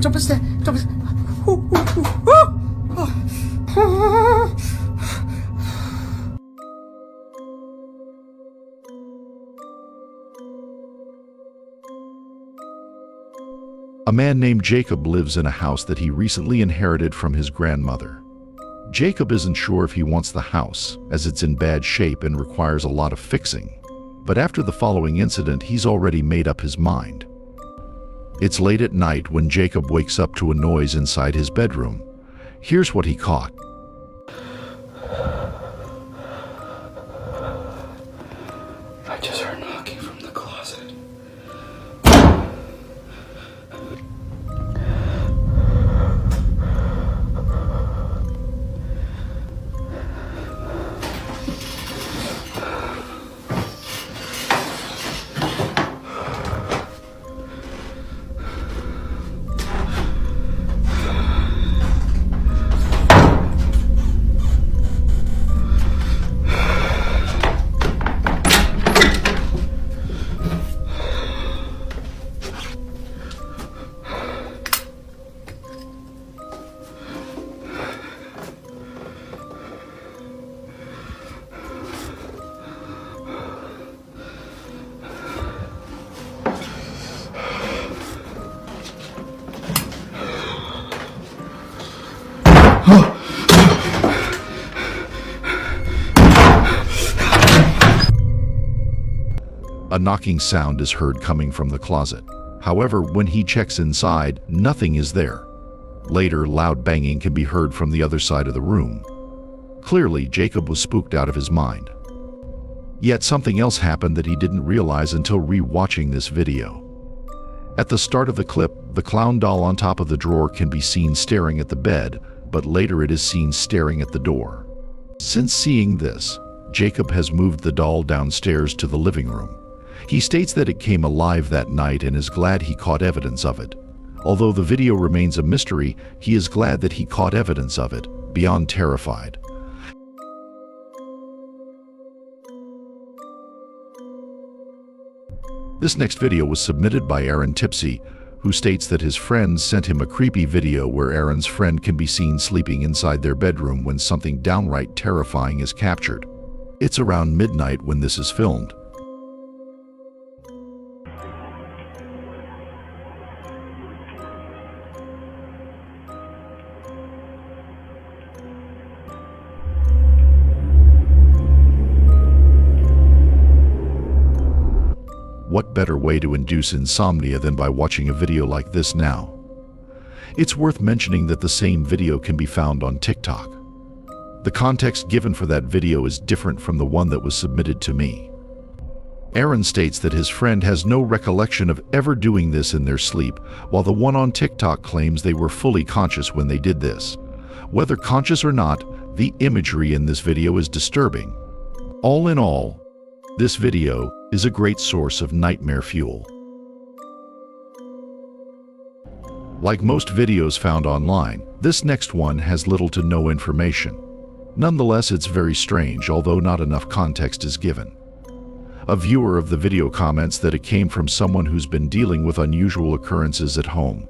Jump a step. A man named Jacob lives in a house that he recently inherited from his grandmother. Jacob isn't sure if he wants the house, as it's in bad shape and requires a lot of fixing. But after the following incident, he's already made up his mind. It's late at night when Jacob wakes up to a noise inside his bedroom. Here's what he caught. I just heard knocking from the closet. A knocking sound is heard coming from the closet. However, when he checks inside, nothing is there. Later, loud banging can be heard from the other side of the room. Clearly, Jacob was spooked out of his mind. Yet something else happened that he didn't realize until re-watching this video. At the start of the clip, the clown doll on top of the drawer can be seen staring at the bed, but later it is seen staring at the door. Since seeing this, Jacob has moved the doll downstairs to the living room. He states that it came alive that night and is glad he caught evidence of it. Although the video remains a mystery, he is glad that he caught evidence of it, beyond terrified. This next video was submitted by 𝐴ron, who states that his friends sent him a creepy video where 𝐴ron's friend can be seen sleeping inside their bedroom when something downright terrifying is captured. It's around midnight when this is filmed. What better way to induce insomnia than by watching a video like this now? It's worth mentioning that the same video can be found on TikTok. The context given for that video is different from the one that was submitted to me. 𝐴ron states that his friend has no recollection of ever doing this in their sleep, while the one on TikTok claims they were fully conscious when they did this. Whether conscious or not, the imagery in this video is disturbing. All in all, this video is a great source of nightmare fuel. Like most videos found online, this next one has little to no information. Nonetheless, it's very strange, although not enough context is given. A viewer of the video comments that it came from someone who's been dealing with unusual occurrences at home.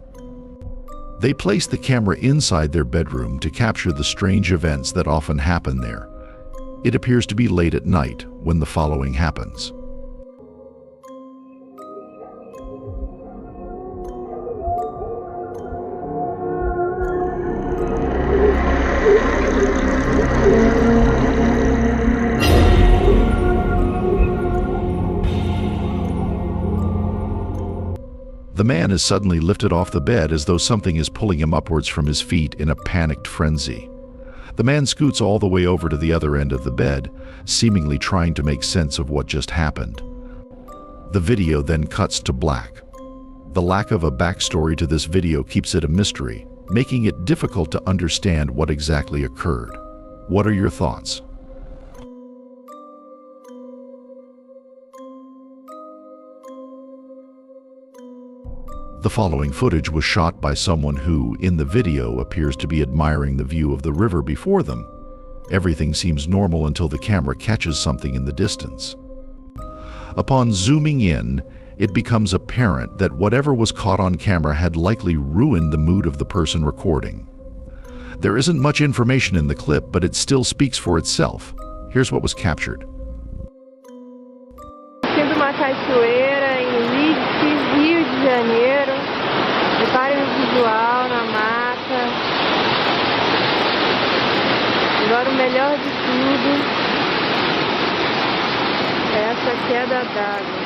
They placed the camera inside their bedroom to capture the strange events that often happen there. It appears to be late at night when the following happens. The man is suddenly lifted off the bed as though something is pulling him upwards from his feet in a panicked frenzy. The man scoots all the way over to the other end of the bed, seemingly trying to make sense of what just happened. The video then cuts to black. The lack of a backstory to this video keeps it a mystery, making it difficult to understand what exactly occurred. What are your thoughts? The following footage was shot by someone who, in the video, appears to be admiring the view of the river before them. Everything seems normal until the camera catches something in the distance. Upon zooming in, it becomes apparent that whatever was caught on camera had likely ruined the mood of the person recording. There isn't much information in the clip, but it still speaks for itself. Here's what was captured. Sendo uma cachoeira em Rio de Janeiro. Reparem no visual, na mata. Agora o melhor de tudo é essa queda d'água.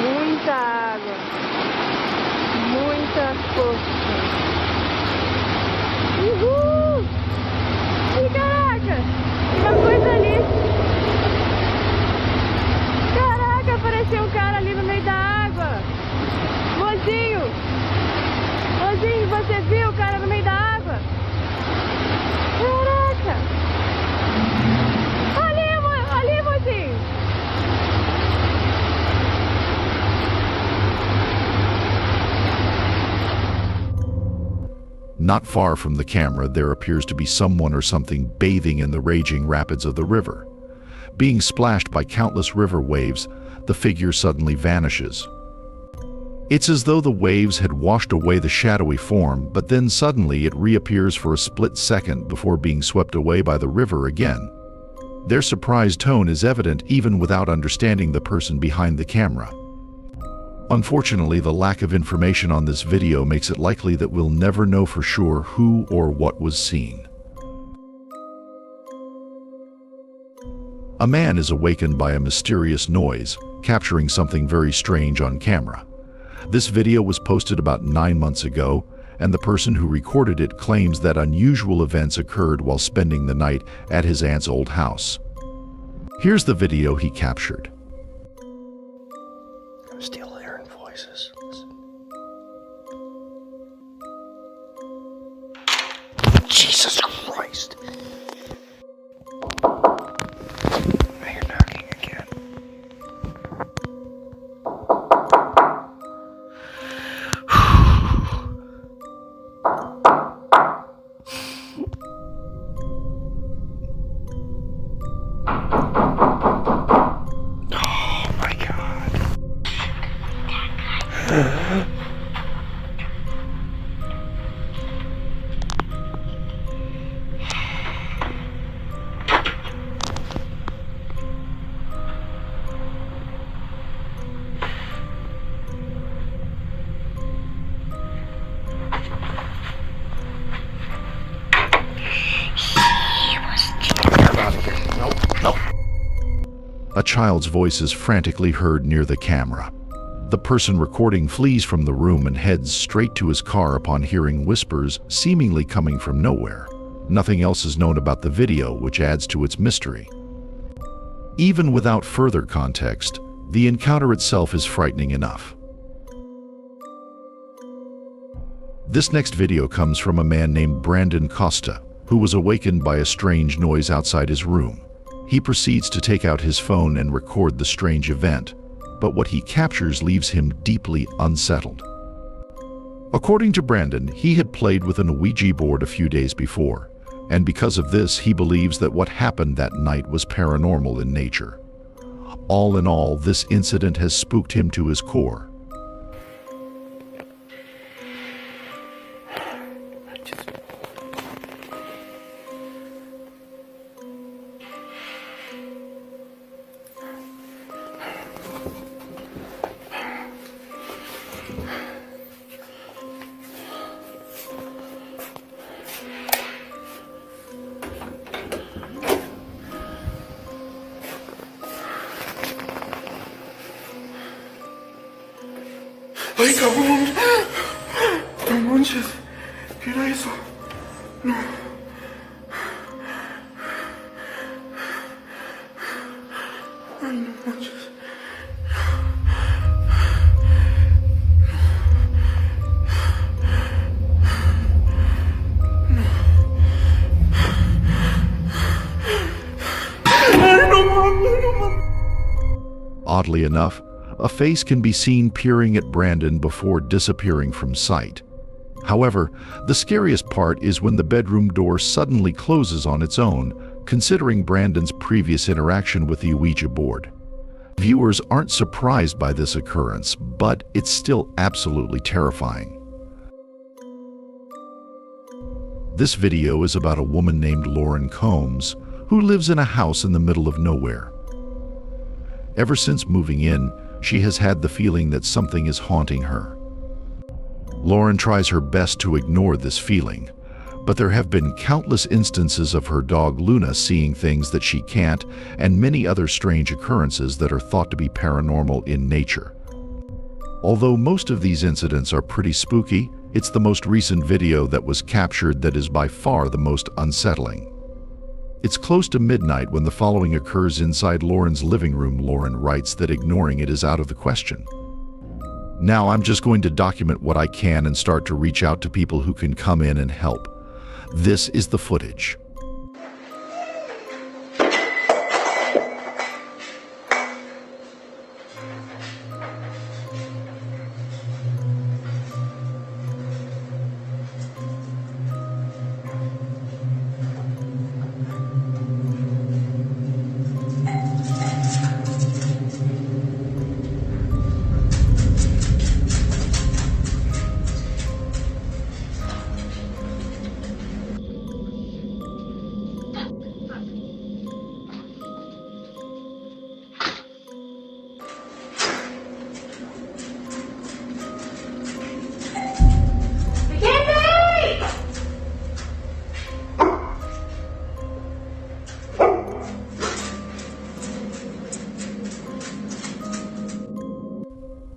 Muita água. Muita força. Uhul! Ih, caraca! Uma coisa ali. Caraca, apareceu um cara ali no meio da água. Mozinho! Mozinho, você viu o cara no meio da água? Caraca! Ali, mozinho! Not far from the camera, there appears to be someone or something bathing in the raging rapids of the river. Being splashed by countless river waves, the figure suddenly vanishes. It's as though the waves had washed away the shadowy form, but then suddenly it reappears for a split second before being swept away by the river again. Their surprised tone is evident even without understanding the person behind the camera. Unfortunately, the lack of information on this video makes it likely that we'll never know for sure who or what was seen. A man is awakened by a mysterious noise, capturing something very strange on camera. This video was posted about 9 months ago, and the person who recorded it claims that unusual events occurred while spending the night at his aunt's old house. Here's the video he captured. I'm still hearing voices. Jesus Christ! I hear knocking again. Oh my God. A child's voice is frantically heard near the camera. The person recording flees from the room and heads straight to his car upon hearing whispers seemingly coming from nowhere. Nothing else is known about the video, which adds to its mystery. Even without further context, the encounter itself is frightening enough. This next video comes from a man named Brandon Costa, who was awakened by a strange noise outside his room. He proceeds to take out his phone and record the strange event, but what he captures leaves him deeply unsettled. According to Brandon, he had played with an Ouija board a few days before, and because of this, he believes that what happened that night was paranormal in nature. All in all, this incident has spooked him to his core. Ay, cabrón. No manches. ¿Qué era eso? No. Ay, no manches. Ay, no mames, no mames. Oddly enough, a face can be seen peering at Brandon before disappearing from sight. However, the scariest part is when the bedroom door suddenly closes on its own, considering Brandon's previous interaction with the Ouija board. Viewers aren't surprised by this occurrence, but it's still absolutely terrifying. This video is about a woman named Lauren Combs who lives in a house in the middle of nowhere. Ever since moving in, she has had the feeling that something is haunting her. Lauren tries her best to ignore this feeling, but there have been countless instances of her dog Luna seeing things that she can't, and many other strange occurrences that are thought to be paranormal in nature. Although most of these incidents are pretty spooky, it's the most recent video that was captured that is by far the most unsettling. It's close to midnight when the following occurs inside Lauren's living room. Lauren writes that ignoring it is out of the question. Now I'm just going to document what I can and start to reach out to people who can come in and help. This is the footage.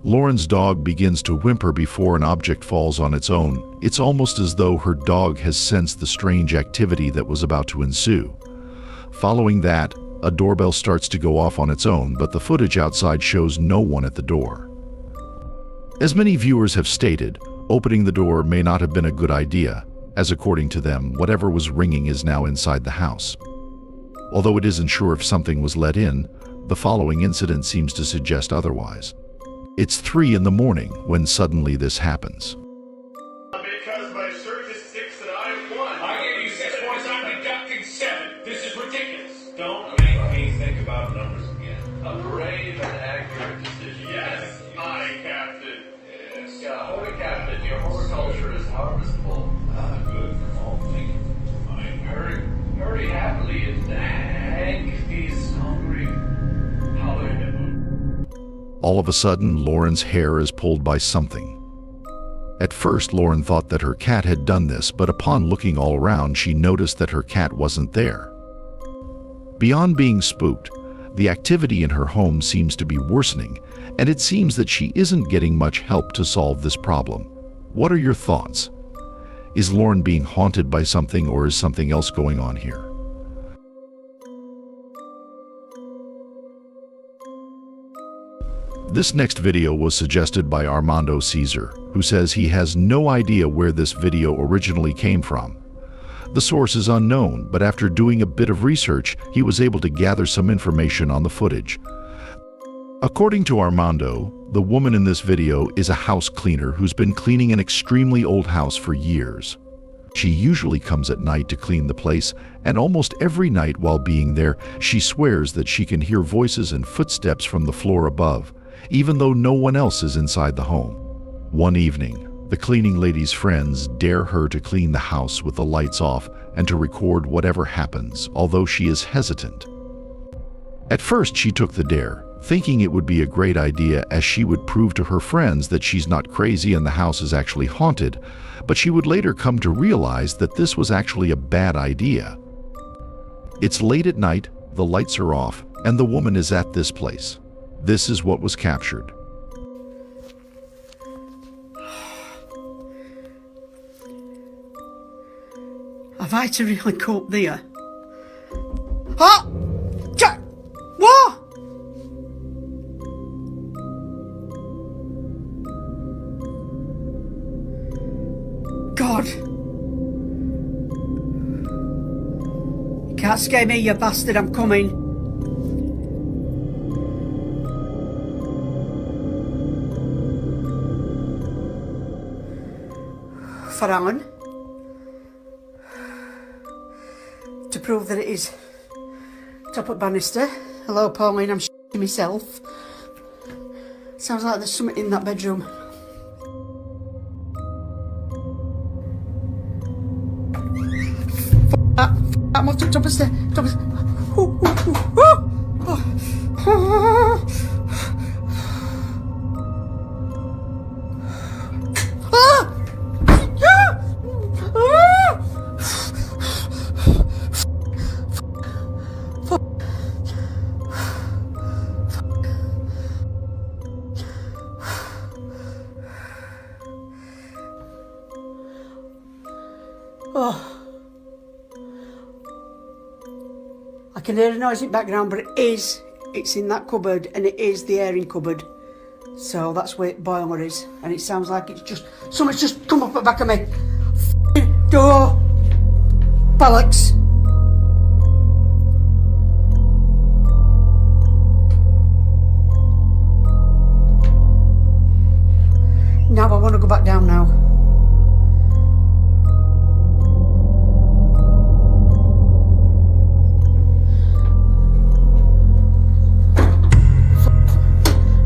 Lauren's dog begins to whimper before an object falls on its own. It's almost as though her dog has sensed the strange activity that was about to ensue. Following that, a doorbell starts to go off on its own, but the footage outside shows no one at the door. As many viewers have stated, opening the door may not have been a good idea, as according to them, whatever was ringing is now inside the house. Although it isn't sure if something was let in, the following incident seems to suggest otherwise. It's 3 in the morning when suddenly this happens. Because my search is 6 and I have 1. I gave you 6 points, I'm deducting 7. This is ridiculous. Don't make me think about numbers again. A brave and accurate decision. Yes, my captain. Yes. Holy captain, your horticulture is harvestable. Good for all things. Hurry happily and Hank is hungry. Holler in the moon. All of a sudden, Lauren's hair is pulled by something. At first, Lauren thought that her cat had done this, but upon looking all around, she noticed that her cat wasn't there. Beyond being spooked, the activity in her home seems to be worsening, and it seems that she isn't getting much help to solve this problem. What are your thoughts? Is Lauren being haunted by something, or is something else going on here? This next video was suggested by Armando Caesar, who says he has no idea where this video originally came from. The source is unknown, but after doing a bit of research, he was able to gather some information on the footage. According to Armando, the woman in this video is a house cleaner who's been cleaning an extremely old house for years. She usually comes at night to clean the place, and almost every night while being there, she swears that she can hear voices and footsteps from the floor above, even though no one else is inside the home. One evening, the cleaning lady's friends dare her to clean the house with the lights off and to record whatever happens, although she is hesitant. At first, she took the dare, thinking it would be a great idea as she would prove to her friends that she's not crazy and the house is actually haunted, but she would later come to realize that this was actually a bad idea. It's late at night, the lights are off, and the woman is at this place. This is what was captured. Have I to really cope there? Huh? What? God. You can't scare me, you bastard, I'm coming. For Alan. To prove that it is top at banister. Hello, Pauline, I'm myself. Sounds like there's something in that bedroom. I'm off the top of the stairs. I can hear a noise in the background, but it's in that cupboard, and it is the airing cupboard. So that's where the boiler is, and it sounds like it's just, something's just come up the back of me. F***ing door! Bollocks! Now I want to go back down now.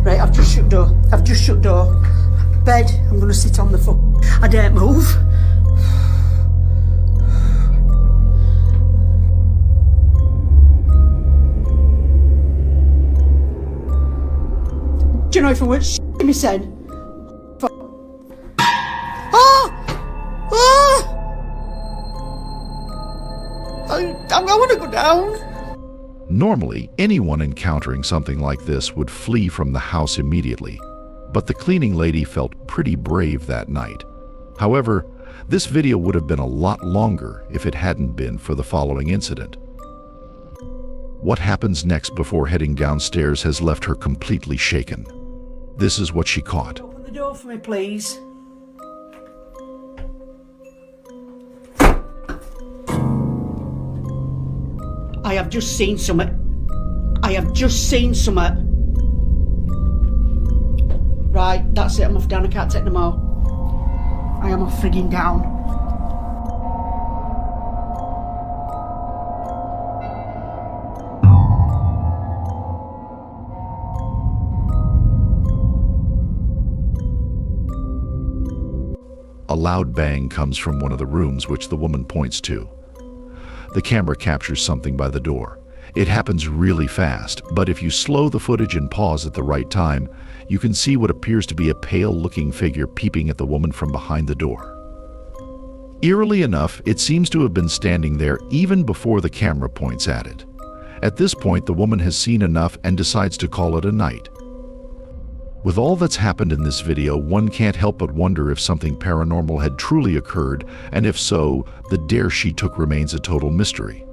Right, I've just shut door. I've just shut door. Bed, I'm going to sit on the foot. I daren't move. Do you know if I weren't shitting me said? I want to go down. Normally, anyone encountering something like this would flee from the house immediately, but the cleaning lady felt pretty brave that night. However, this video would have been a lot longer if it hadn't been for the following incident. What happens next before heading downstairs has left her completely shaken. This is what she caught. Open the door for me, please. I have just seen something. I have just seen something. Right, that's it. I'm off down. I can't take no more. I am off frigging down. A loud bang comes from one of the rooms which the woman points to. The camera captures something by the door. It happens really fast, but if you slow the footage and pause at the right time, you can see what appears to be a pale-looking figure peeping at the woman from behind the door. Eerily enough, it seems to have been standing there even before the camera points at it. At this point, the woman has seen enough and decides to call it a night. With all that's happened in this video, one can't help but wonder if something paranormal had truly occurred, and if so, the dare she took remains a total mystery.